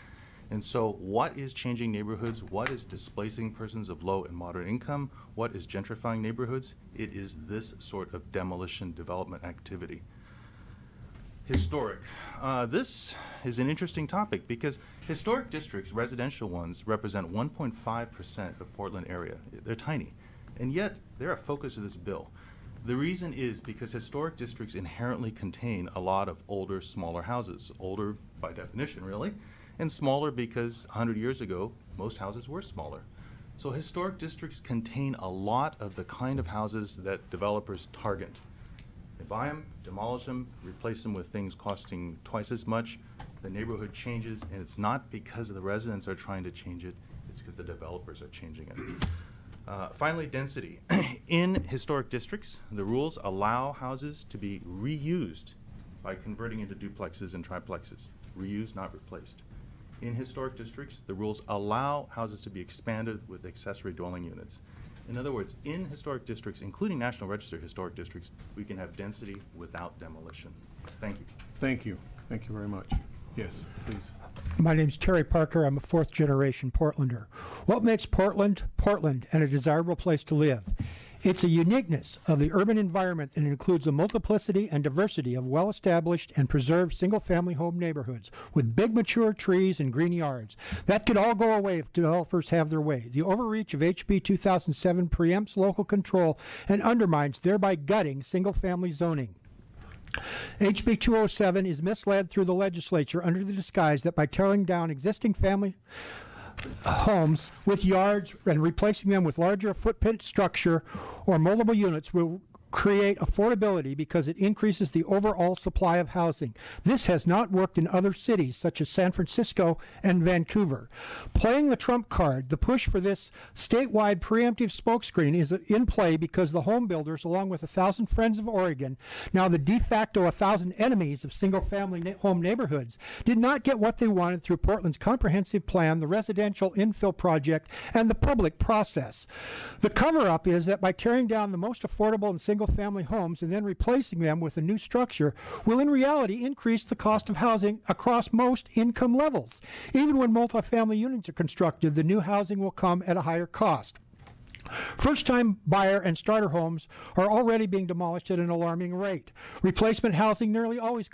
And so what is changing neighborhoods? What is displacing persons of low and moderate income? What is gentrifying neighborhoods? It is this sort of demolition development activity. Historic. This is an interesting topic because historic districts, residential ones, represent 1.5% of Portland area. They're tiny, and yet they're a focus of this bill. The reason is because historic districts inherently contain a lot of older, smaller houses. Older by definition, really. And smaller because 100 years ago, most houses were smaller. So historic districts contain a lot of the kind of houses that developers target. They buy them, demolish them, replace them with things costing twice as much. The neighborhood changes, and it's not because the residents are trying to change it, it's because the developers are changing it. Finally, density. In historic districts, the rules allow houses to be reused by converting into duplexes and triplexes. Reused, not replaced. In historic districts, the rules allow houses to be expanded with accessory dwelling units. In other words, in historic districts, including National Register historic districts, we can have density without demolition. Thank you. Thank you. Thank you very much. Yes, please. My name's Terry Parker. I'm a 4th generation Portlander. What makes Portland, Portland, and a desirable place to live? It's a uniqueness of the urban environment that includes a multiplicity and diversity of well-established and preserved single-family home neighborhoods with big mature trees and green yards. That could all go away if developers have their way. The overreach of HB 2007 preempts local control and undermines, thereby gutting single-family zoning. HB 207 is misled through the legislature under the disguise that by tearing down existing family homes with yards and replacing them with larger footprint structure or multiple units will create affordability because it increases the overall supply of housing. This has not worked in other cities such as San Francisco and Vancouver. Playing the trump card, the push for this statewide preemptive smokescreen is in play because the home builders, along with 1,000 Friends of Oregon, now the de facto 1,000 enemies of single-family home neighborhoods, did not get what they wanted through Portland's comprehensive plan, the residential infill project, and the public process. The cover-up is that by tearing down the most affordable and single-family homes and then replacing them with a new structure will in reality increase the cost of housing across most income levels. Even when multifamily units are constructed, the new housing will come at a higher cost. First-time buyer and starter homes are already being demolished at an alarming rate. Replacement housing nearly always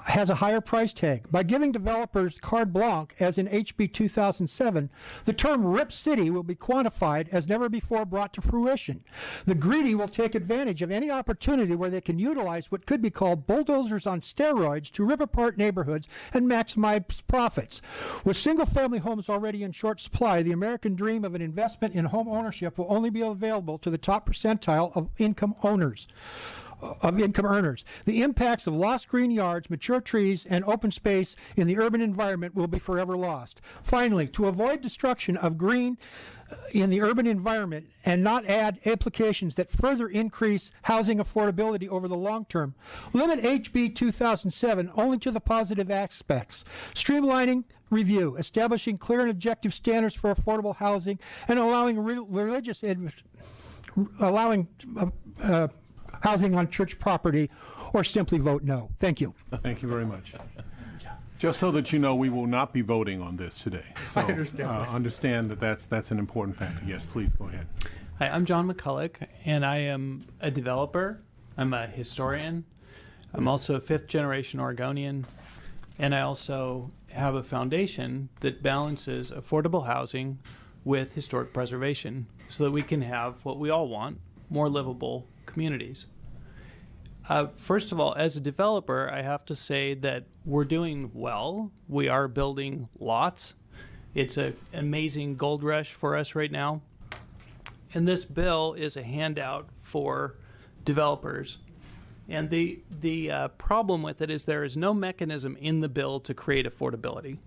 has a higher price tag. By giving developers carte blanche, as in HB 2007, the term RIP City will be quantified as never before brought to fruition. The greedy will take advantage of any opportunity where they can utilize what could be called bulldozers on steroids to rip apart neighborhoods and maximize profits. With single-family homes already in short supply, the American dream of an investment in home ownership will only be available to the top percentile of income earners. The impacts of lost green yards, mature trees, and open space in the urban environment will be forever lost. Finally, to avoid destruction of green in the urban environment and not add applications that further increase housing affordability over the long term, limit HB 2007 only to the positive aspects. Streamlining review, establishing clear and objective standards for affordable housing, and allowing housing on church property, or simply vote no. Thank you. Thank you very much. Just so that you know, we will not be voting on this today. So, I understand. Understand that that's an important factor. Yes, please go ahead. Hi, I'm John McCulloch, and I am a developer. I'm a historian. I'm also a fifth-generation Oregonian, and I also have a foundation that balances affordable housing with historic preservation so that we can have what we all want, more livable communities. First of all, as a developer, I have to say that we're doing well. We are building lots. It's an amazing gold rush for us right now. And this bill is a handout for developers. And the problem with it is there is no mechanism in the bill to create affordability.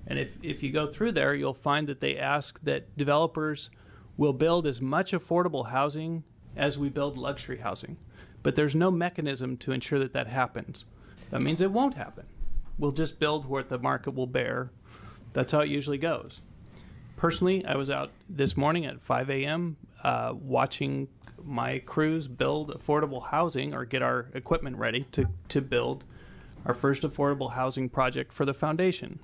And if you go through there, you'll find that they ask that developers will build as much affordable housing as we build luxury housing. But there's no mechanism to ensure that that happens. That means it won't happen. We'll just build what the market will bear. That's how it usually goes. Personally, I was out this morning at 5 a.m. Watching my crews build affordable housing or get our equipment ready to build our first affordable housing project for the foundation.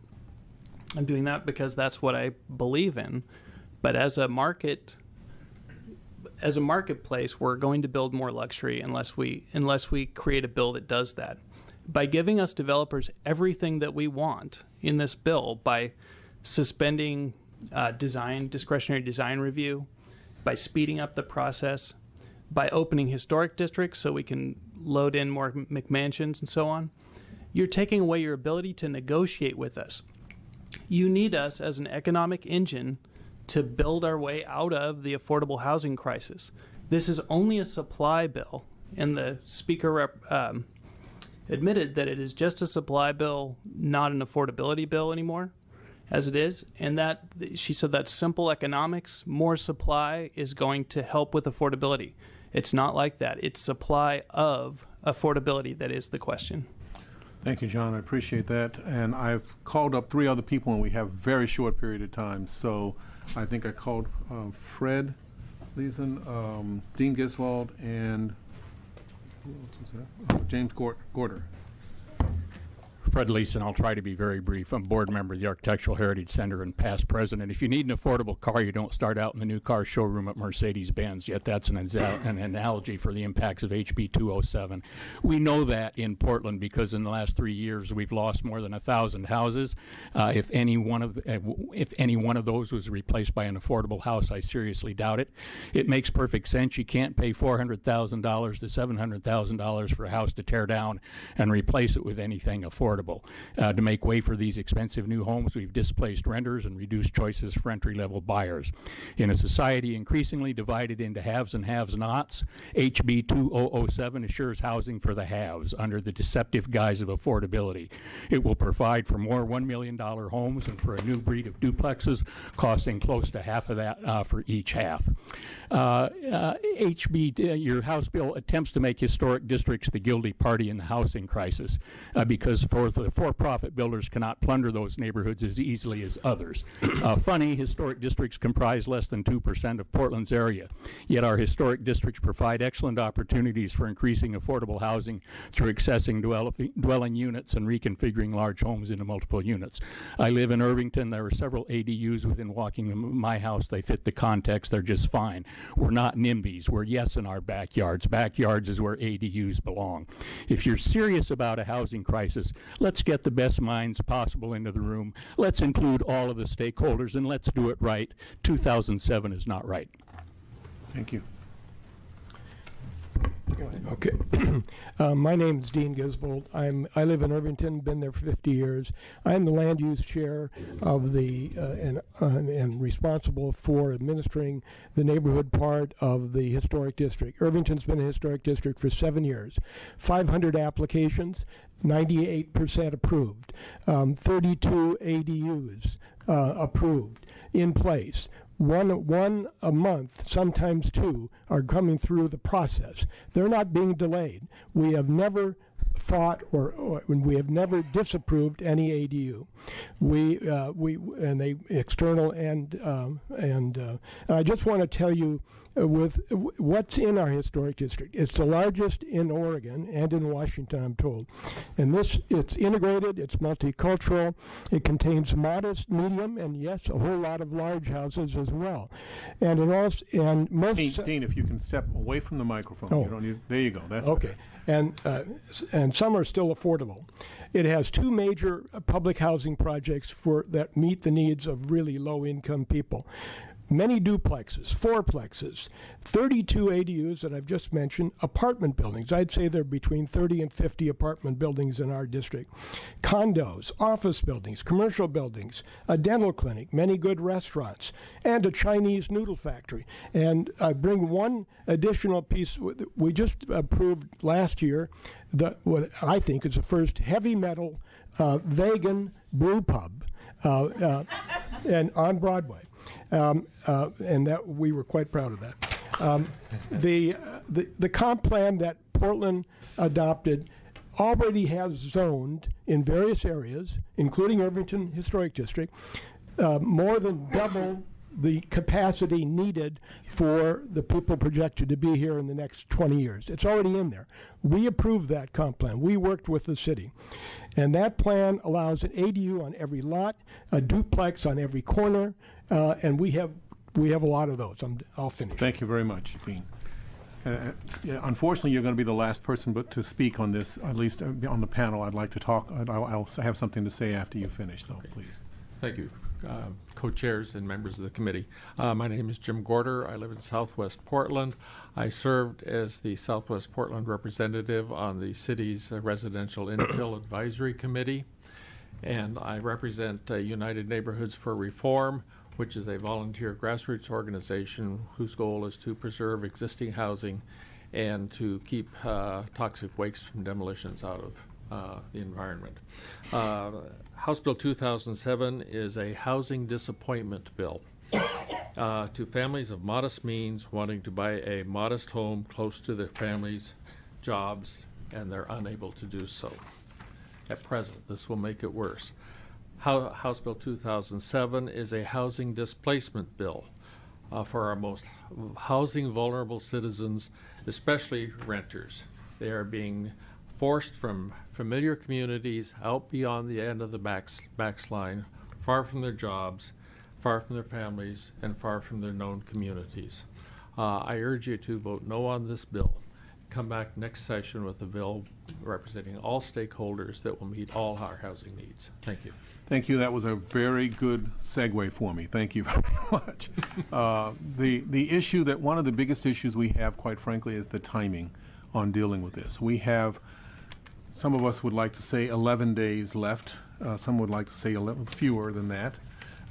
I'm doing that because that's what I believe in. But as a marketplace, we're going to build more luxury unless we create a bill that does that. By giving us developers everything that we want in this bill, by suspending discretionary design review, by speeding up the process, by opening historic districts so we can load in more McMansions and so on, you're taking away your ability to negotiate with us. You need us as an economic engine to build our way out of the affordable housing crisis. This is only a supply bill, and the speaker admitted that it is just a supply bill, not an affordability bill anymore, as it is, and that she said that simple economics, more supply, is going to help with affordability. It's not like that. It's supply of affordability that is the question. Thank you, John. I appreciate that. And I've called up 3 other people, and we have a very short period of time. So I think I called Fred Leeson, Dean Giswald, and who else was that? James Gorder. Fred Leeson. I'll try to be very brief. I'm board member of the Architectural Heritage Center and past president. If you need an affordable car, you don't start out in the new car showroom at Mercedes-Benz. Yet that's an analogy for the impacts of HB 207. We know that in Portland because in the last 3 years we've lost more than 1,000 houses. If any one of those was replaced by an affordable house, I seriously doubt it. It makes perfect sense. You can't pay $400,000 to $700,000 for a house to tear down and replace it with anything affordable. affordable. To make way for these expensive new homes, we've displaced renters and reduced choices for entry-level buyers. In a society increasingly divided into haves and have-nots, HB 2007 assures housing for the haves under the deceptive guise of affordability. It will provide for more $1 million homes and for a new breed of duplexes costing close to half of that for each half. Your House bill attempts to make historic districts the guilty party in the housing crisis because the for-profit builders cannot plunder those neighborhoods as easily as others. Funny, historic districts comprise less than 2% of Portland's area, yet our historic districts provide excellent opportunities for increasing affordable housing through accessing dwelling units and reconfiguring large homes into multiple units. I live in Irvington. There are several ADUs within walking my house. They fit the context. They're just fine. We're not NIMBYs. We're yes in our backyards. Backyards is where ADUs belong. If you're serious about a housing crisis, let's get the best minds possible into the room. Let's include all of the stakeholders, and let's do it right. 2007 is not right. Thank you. Okay. My name is Dean Gisvold. I live in Irvington, been there for 50 years. I'm the land use chair of the and responsible for administering the neighborhood part of the historic district. Irvington's been a historic district for 7 years. 500 applications, 98% approved. 32 ADUs approved in place. One a month, sometimes two, are coming through the process. They're not being delayed. We have never fought or we have never disapproved any ADU. And they external and I just want to tell you with what's in our historic district. It's the largest in Oregon and in Washington, I'm told. And it's integrated, it's multicultural, it contains modest, medium, and yes, a whole lot of large houses as well. And it also, and most... Dean, if you can step away from the microphone. Oh. You don't need, there you go. That's okay. And some are still affordable. It has two major public housing projects that meet the needs of really low-income people. Many duplexes, fourplexes, 32 ADUs that I've just mentioned, apartment buildings. I'd say there are between 30 and 50 apartment buildings in our district. Condos, office buildings, commercial buildings, a dental clinic, many good restaurants, and a Chinese noodle factory. And I bring one additional piece. We just approved last year what I think is the first heavy metal vegan brew pub and on Broadway. And that we were quite proud of that. The comp plan that Portland adopted already has zoned in various areas, including Irvington Historic District, more than double the capacity needed for the people projected to be here in the next 20 years. It's already in there. We approved that comp plan. We worked with the city. And that plan allows an ADU on every lot, a duplex on every corner, and we have a lot of those. I'll finish. Thank you very much, Dean. Yeah, unfortunately, you're going to be the last person to speak on this, at least on the panel. I'd like to talk. I'll have something to say after you finish, though, please. Thank you, co-chairs and members of the committee. My name is Jim Gorder. I live in Southwest Portland. I served as the Southwest Portland representative on the city's residential infill advisory committee, and I represent United Neighborhoods for Reform, which is a volunteer grassroots organization whose goal is to preserve existing housing and to keep toxic waste from demolitions out of the environment. House Bill 2007 is a housing disappointment bill to families of modest means wanting to buy a modest home close to their family's jobs, and they're unable to do so. At present, this will make it worse. House Bill 2007 is a housing displacement bill for our most housing vulnerable citizens, especially renters. They are being forced from familiar communities out beyond the end of the backline, far from their jobs, far from their families, and far from their known communities. I urge you to vote no on this bill. Come back next session with a bill representing all stakeholders that will meet all our housing needs. Thank you. Thank you. That was a very good segue for me. Thank you very much. The issue that one of the biggest issues we have, quite frankly, is the timing on dealing with this. We have some of us would like to say 11 days left. Some would like to say 11, fewer than that,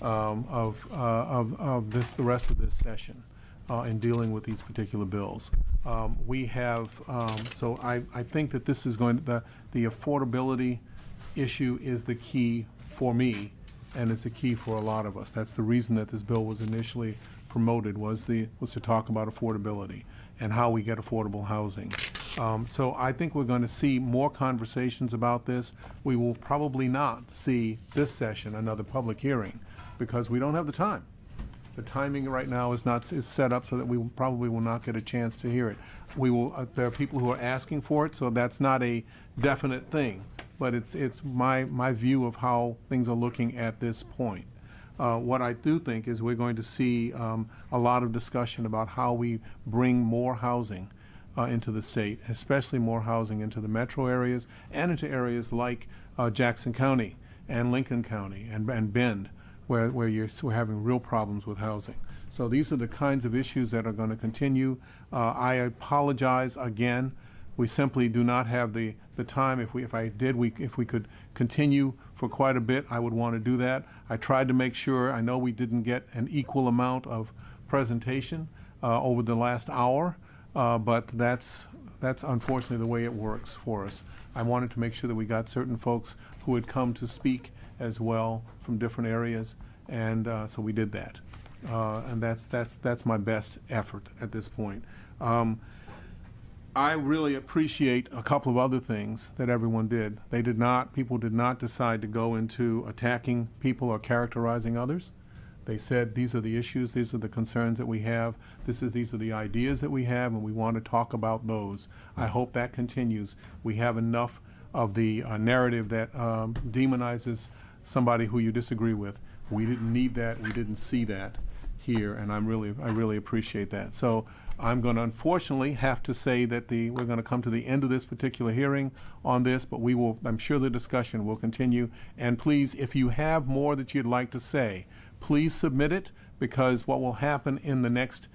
of this, the rest of this session in dealing with these particular bills. We have, so I think that this is going to, the affordability issue is the key for me, and it's the key for a lot of us. That's the reason that this bill was initially promoted, was to talk about affordability and how we get affordable housing. So I think we're going to see more conversations about this. We will probably not see this session another public hearing because we don't have the time. The timing right now is set up so that we probably will not get a chance to hear it. We will. There are people who are asking for it, so that's not a definite thing. But it's my view of how things are looking at this point. What I do think is we're going to see a lot of discussion about how we bring more housing into the state, especially more housing into the metro areas and into areas like Jackson County and Lincoln County and Bend, where we're having real problems with housing. So these are the kinds of issues that are going to continue. I apologize again. We simply do not have the time. If we could continue for quite a bit, I would want to do that. I tried to make sure. I know we didn't get an equal amount of presentation over the last hour, but that's unfortunately the way it works for us. I wanted to make sure that we got certain folks who had come to speak as well from different areas, and so we did that. And that's my best effort at this point. I really appreciate a couple of other things that everyone did. People did not decide to go into attacking people or characterizing others. They said, these are the issues, these are the concerns that we have, these are the ideas that we have, and we want to talk about those. I hope that continues. We have enough of the narrative that demonizes somebody who you disagree with. We didn't need that, we didn't see that here, and I really appreciate that. So I'm going to unfortunately have to say that we're going to come to the end of this particular hearing on this, but I'm sure the discussion will continue. And please, if you have more that you'd like to say, please submit it, because what will happen in the next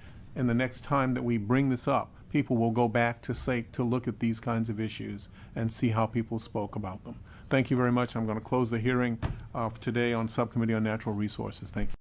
time that we bring this up, people will go back to look at these kinds of issues and see how people spoke about them. Thank you very much. I'm going to close the hearing today on Subcommittee on Natural Resources. Thank you.